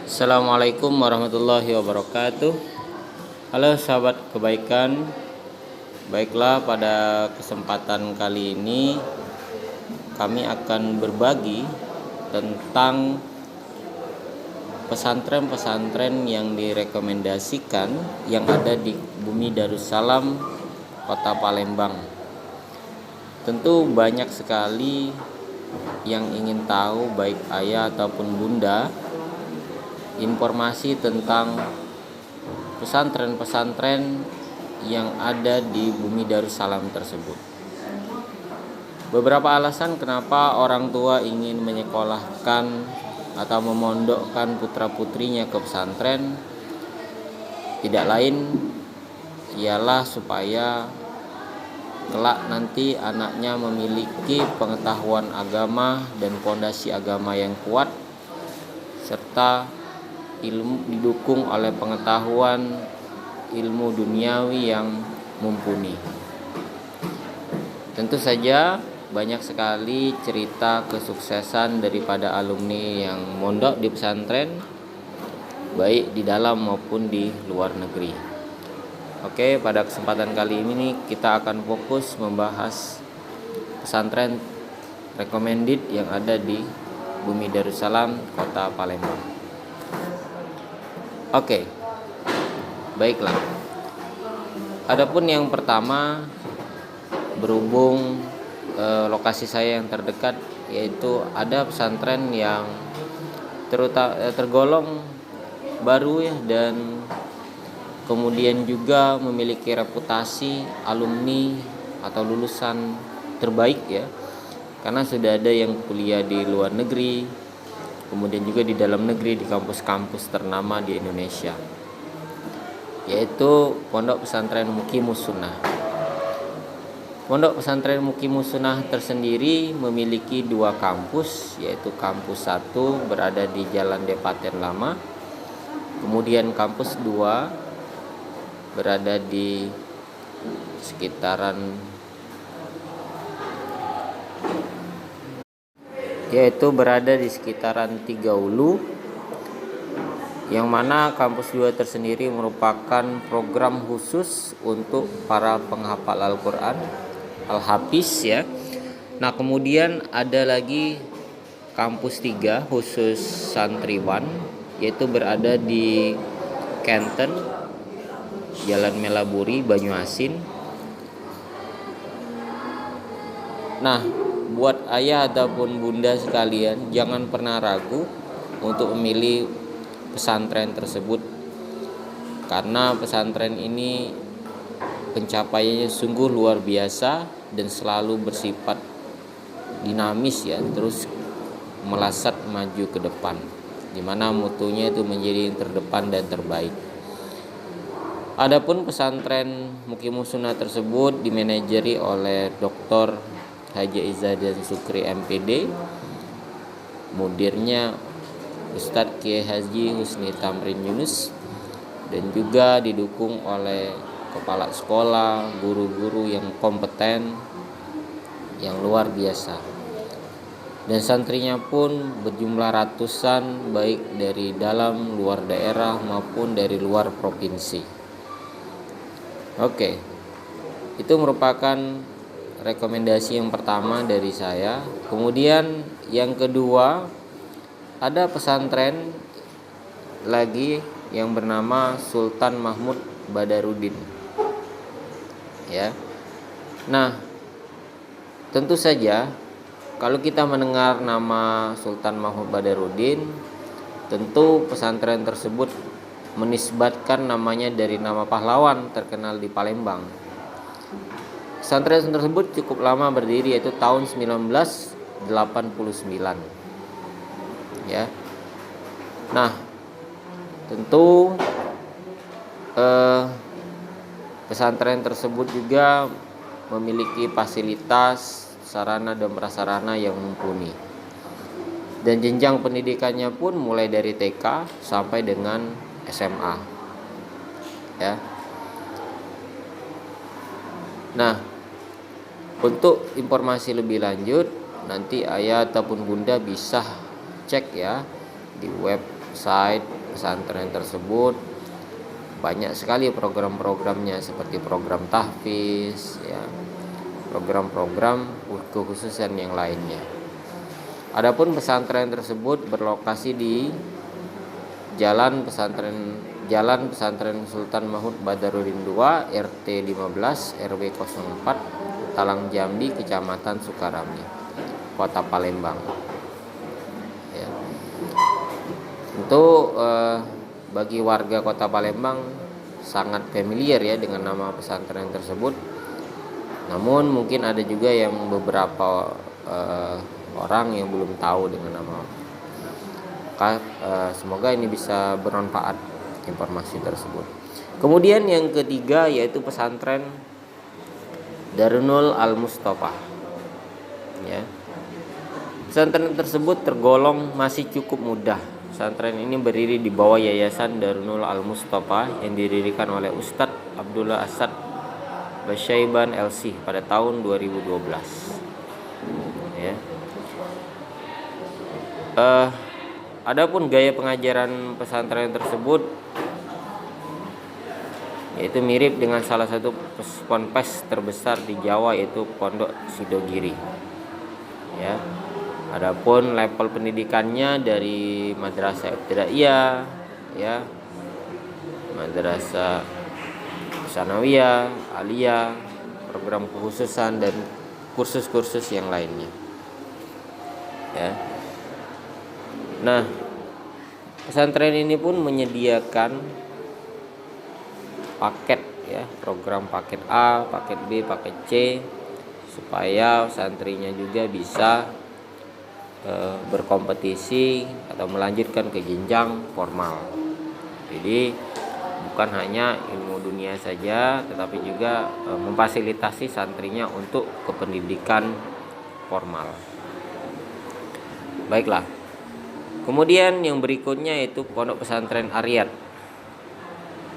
Assalamualaikum warahmatullahi wabarakatuh. Halo sahabat kebaikan. Baiklah, pada kesempatan kali ini kami akan berbagi tentang pesantren-pesantren yang direkomendasikan yang ada di Bumi Darussalam, Kota Palembang. Tentu banyak sekali yang ingin tahu, baik ayah ataupun bunda, informasi tentang pesantren-pesantren yang ada di Bumi Darussalam tersebut. Beberapa alasan kenapa orang tua ingin menyekolahkan atau memondokkan putra-putrinya ke pesantren tidak lain ialah supaya kelak nanti anaknya memiliki pengetahuan agama dan fondasi agama yang kuat, serta ilmu didukung oleh pengetahuan ilmu duniawi yang mumpuni. Tentu saja banyak sekali cerita kesuksesan daripada alumni yang mondok di pesantren, baik di dalam maupun di luar negeri. Oke, pada kesempatan kali ini kita akan fokus membahas pesantren recommended yang ada di Bumi Darussalam, Kota Palembang. Oke, baiklah. Adapun yang pertama, berhubung lokasi saya yang terdekat, yaitu ada pesantren yang tergolong baru ya, dan kemudian juga memiliki reputasi alumni atau lulusan terbaik ya, karena sudah ada yang kuliah di luar negeri, kemudian juga di dalam negeri di kampus-kampus ternama di Indonesia, yaitu Pondok Pesantren Muqimus Sunnah. Pondok Pesantren Muqimus Sunnah tersendiri memiliki dua kampus, yaitu kampus 1 berada di Jalan Depaten Lama, kemudian kampus 2 berada di sekitaran Tiga Ulu, yang mana kampus 2 tersendiri merupakan program khusus untuk para penghafal Al-Quran, Al-Hafiz ya. Nah, kemudian ada lagi kampus 3 khusus santriwan, yaitu berada di Kenten, Jalan Melaburi, Banyuasin. Nah, buat ayah ataupun bunda sekalian, jangan pernah ragu untuk memilih pesantren tersebut, karena pesantren ini pencapaiannya sungguh luar biasa dan selalu bersifat dinamis ya, terus melesat maju ke depan, dimana mutunya itu menjadi yang terdepan dan terbaik. Adapun pesantren Muqimus Sunnah tersebut dimanajeri oleh Dr. Haji Izzaddin Sukri MPD, mudirnya Ustadz Kiai Haji Husni Tamrin Yunus, dan juga didukung oleh kepala sekolah, guru-guru yang kompeten, yang luar biasa. Dan santrinya pun berjumlah ratusan, baik dari dalam luar daerah maupun dari luar provinsi. Oke, itu merupakan rekomendasi yang pertama dari saya. Kemudian yang kedua, ada pesantren lagi yang bernama Sultan Mahmud Badarudin ya. Nah, tentu saja kalau kita mendengar nama Sultan Mahmud Badarudin, tentu pesantren tersebut menisbatkan namanya dari nama pahlawan terkenal di Palembang. Pesantren tersebut cukup lama berdiri, yaitu tahun 1989 ya. Nah, tentu pesantren tersebut juga memiliki fasilitas, sarana dan prasarana yang mumpuni, dan jenjang pendidikannya pun mulai dari TK sampai dengan SMA ya. Nah, untuk informasi lebih lanjut, nanti ayah ataupun bunda bisa cek ya di web website pesantren tersebut banyak sekali program-programnya, seperti program tahfiz ya, program-program kekhususan yang lainnya. Adapun pesantren tersebut berlokasi di Jalan Pesantren Sultan Mahmud Badarudin II, RT 15 RW 04, Talang Jambi, Kecamatan Sukarami, Kota Palembang. Ya. Tentu bagi warga Kota Palembang sangat familiar ya dengan nama pesantren tersebut. Namun mungkin ada juga yang beberapa orang yang belum tahu dengan nama. Semoga ini bisa bermanfaat informasi tersebut. Kemudian yang ketiga yaitu pesantren Darunul Al-Mustafa. Ya. Pesantren tersebut tergolong masih cukup mudah. Pesantren ini berdiri di bawah Yayasan Darunul Al-Mustafa yang didirikan oleh Ustadz Abdullah Asad Basyaiban LC pada tahun 2012. Ya. Adapun gaya pengajaran pesantren tersebut yaitu mirip dengan salah satu ponpes terbesar di Jawa, yaitu Pondok Sidogiri. Ya. Adapun level pendidikannya dari madrasah ibtidaiyah, ya, madrasah sanawiyah, aliyah, program kekhususan dan kursus-kursus yang lainnya. Ya. Nah, pesantren ini pun menyediakan paket ya, program paket A, paket B, paket C, supaya santrinya juga bisa berkompetisi atau melanjutkan ke jenjang formal. Jadi bukan hanya ilmu dunia saja, tetapi juga memfasilitasi santrinya untuk kependidikan formal. Baiklah. Kemudian yang berikutnya yaitu Pondok Pesantren Ariyat.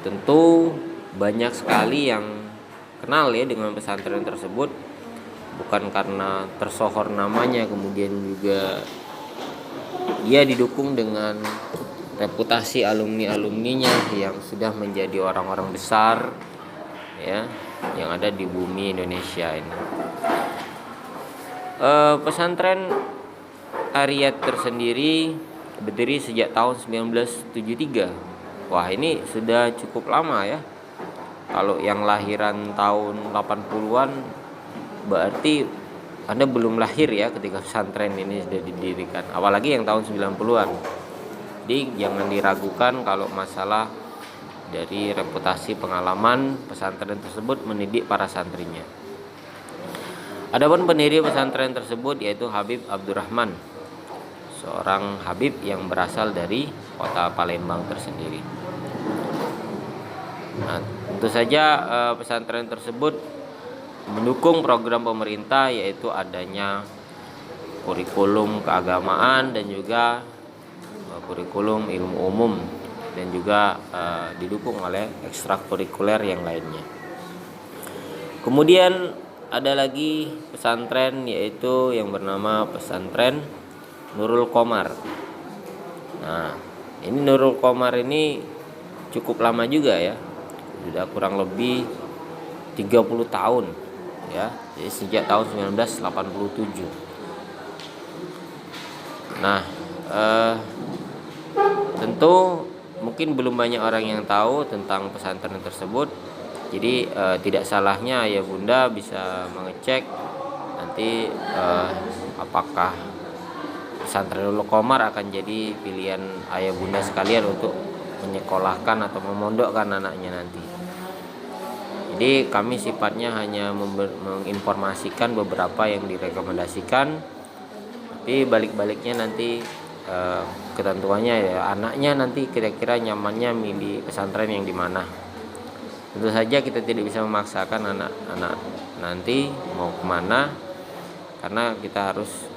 Tentu banyak sekali yang kenal ya dengan pesantren tersebut, bukan karena tersohor namanya, kemudian juga dia didukung dengan reputasi alumni-alumninya yang sudah menjadi orang-orang besar ya, yang ada di bumi Indonesia ini. Pesantren Ariyat tersendiri berdiri sejak tahun 1973. Wah, ini sudah cukup lama ya. Kalau yang lahiran tahun 80-an berarti Anda belum lahir ya ketika pesantren ini sudah didirikan. Apalagi yang tahun 90-an. Jadi jangan diragukan kalau masalah dari reputasi pengalaman pesantren tersebut mendidik para santrinya. Adapun pendiri pesantren tersebut yaitu Habib Abdurrahman, seorang Habib yang berasal dari Kota Palembang tersendiri. Nah, tentu saja pesantren tersebut mendukung program pemerintah, yaitu adanya kurikulum keagamaan dan juga kurikulum ilmu umum, dan juga didukung oleh ekstrakurikuler yang lainnya. Kemudian ada lagi pesantren yaitu yang bernama Pesantren Nurul Qomar. Nah, ini Nurul Qomar ini cukup lama juga ya. Sudah kurang lebih 30 tahun ya. Jadi sejak tahun 1987. Nah, tentu mungkin belum banyak orang yang tahu tentang pesantren tersebut. Jadi tidak salahnya ayah bunda bisa mengecek nanti apakah pesantren Nurul Qomar akan jadi pilihan ayah bunda sekalian untuk menyekolahkan atau memondokkan anaknya nanti. Jadi kami sifatnya hanya menginformasikan beberapa yang direkomendasikan, tapi balik-baliknya nanti ketentuannya ya anaknya nanti kira-kira nyamannya milih pesantren yang di mana. Tentu saja kita tidak bisa memaksakan anak-anak nanti mau kemana, karena kita harus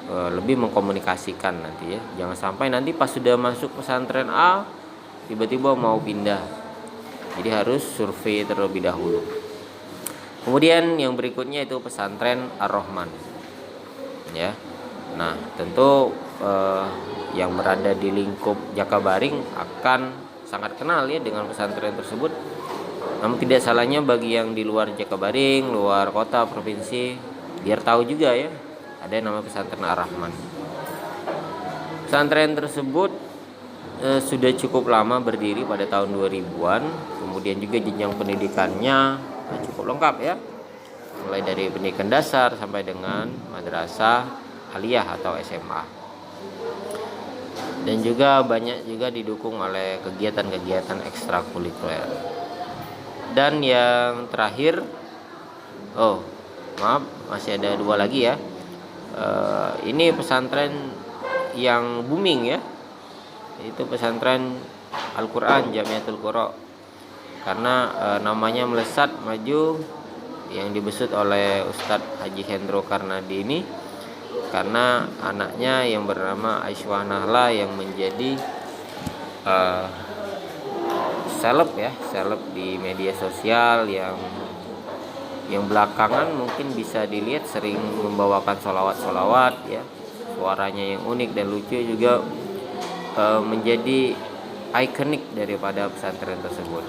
lebih mengkomunikasikan nanti ya. Jangan sampai nanti pas sudah masuk pesantren A tiba-tiba mau pindah. Jadi harus survei terlebih dahulu. Kemudian yang berikutnya itu pesantren Ar-Rahman. Ya. Nah, tentu yang berada di lingkup Jakabaring akan sangat kenal ya dengan pesantren tersebut. Namun tidak salahnya bagi yang di luar Jakabaring, luar kota, provinsi, biar tahu juga ya, ada yang nama pesantren Ar-Rahman. Pesantren tersebut sudah cukup lama berdiri pada tahun 2000-an. Kemudian juga jenjang pendidikannya cukup lengkap ya, mulai dari pendidikan dasar sampai dengan madrasah aliyah atau SMA. Dan juga banyak juga didukung oleh kegiatan-kegiatan ekstrakurikuler. Dan yang terakhir, maaf, masih ada 2 lagi ya. Ini pesantren yang booming ya, itu pesantren Al-Quran Jamiatul Qura, karena namanya melesat maju, yang dibesut oleh Ustadz Haji Hendro Karnadi ini, karena anaknya yang bernama Aiswah Nahla yang menjadi seleb di media sosial, yang belakangan mungkin bisa dilihat sering membawakan sholawat ya, suaranya yang unik dan lucu juga menjadi ikonik daripada pesantren tersebut.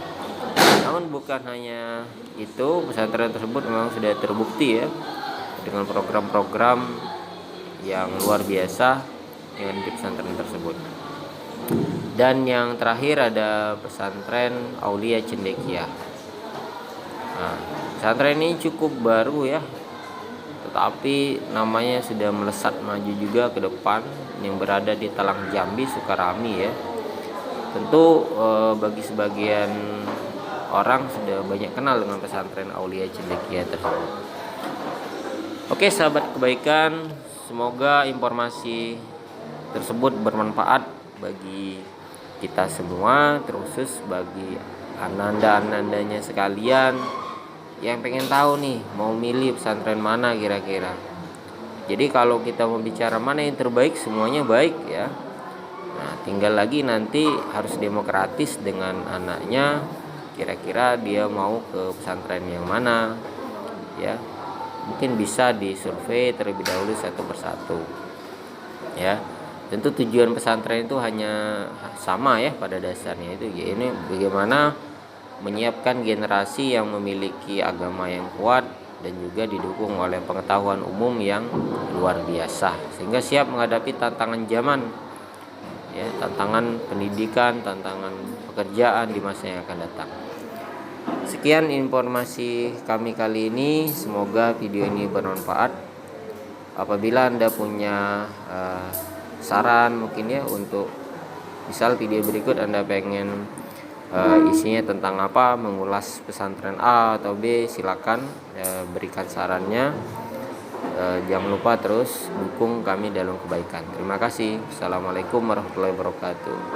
Namun bukan hanya itu, pesantren tersebut memang sudah terbukti ya dengan program-program yang luar biasa dengan di pesantren tersebut. Dan yang terakhir ada pesantren Aulia Cendekia. Nah, pesantren ini cukup baru ya, tetapi namanya sudah melesat maju juga ke depan, yang berada di Talang Jambi, Sukarami ya. Tentu bagi sebagian orang sudah banyak kenal dengan pesantren Aulia Cendekia tersebut. Oke sahabat kebaikan, semoga informasi tersebut bermanfaat bagi kita semua, terkhusus bagi ananda-anandanya sekalian yang pengen tahu nih mau milih pesantren mana kira-kira. Jadi kalau kita mau bicara mana yang terbaik, semuanya baik ya. Nah, tinggal lagi nanti harus demokratis dengan anaknya, kira-kira dia mau ke pesantren yang mana ya. Mungkin bisa disurvei terlebih dahulu satu persatu ya. Tentu tujuan pesantren itu hanya sama ya pada dasarnya, itu ya, ini bagaimana menyiapkan generasi yang memiliki agama yang kuat dan juga didukung oleh pengetahuan umum yang luar biasa, sehingga siap menghadapi tantangan zaman ya, tantangan pendidikan, tantangan pekerjaan di masa yang akan datang. Sekian informasi kami kali ini, semoga video ini bermanfaat. Apabila Anda punya saran mungkin ya untuk misal video berikut Anda pengen isinya tentang apa, mengulas pesantren A atau B, silakan berikan sarannya. Jangan lupa terus dukung kami dalam kebaikan. Terima kasih. Assalamualaikum warahmatullahi wabarakatuh.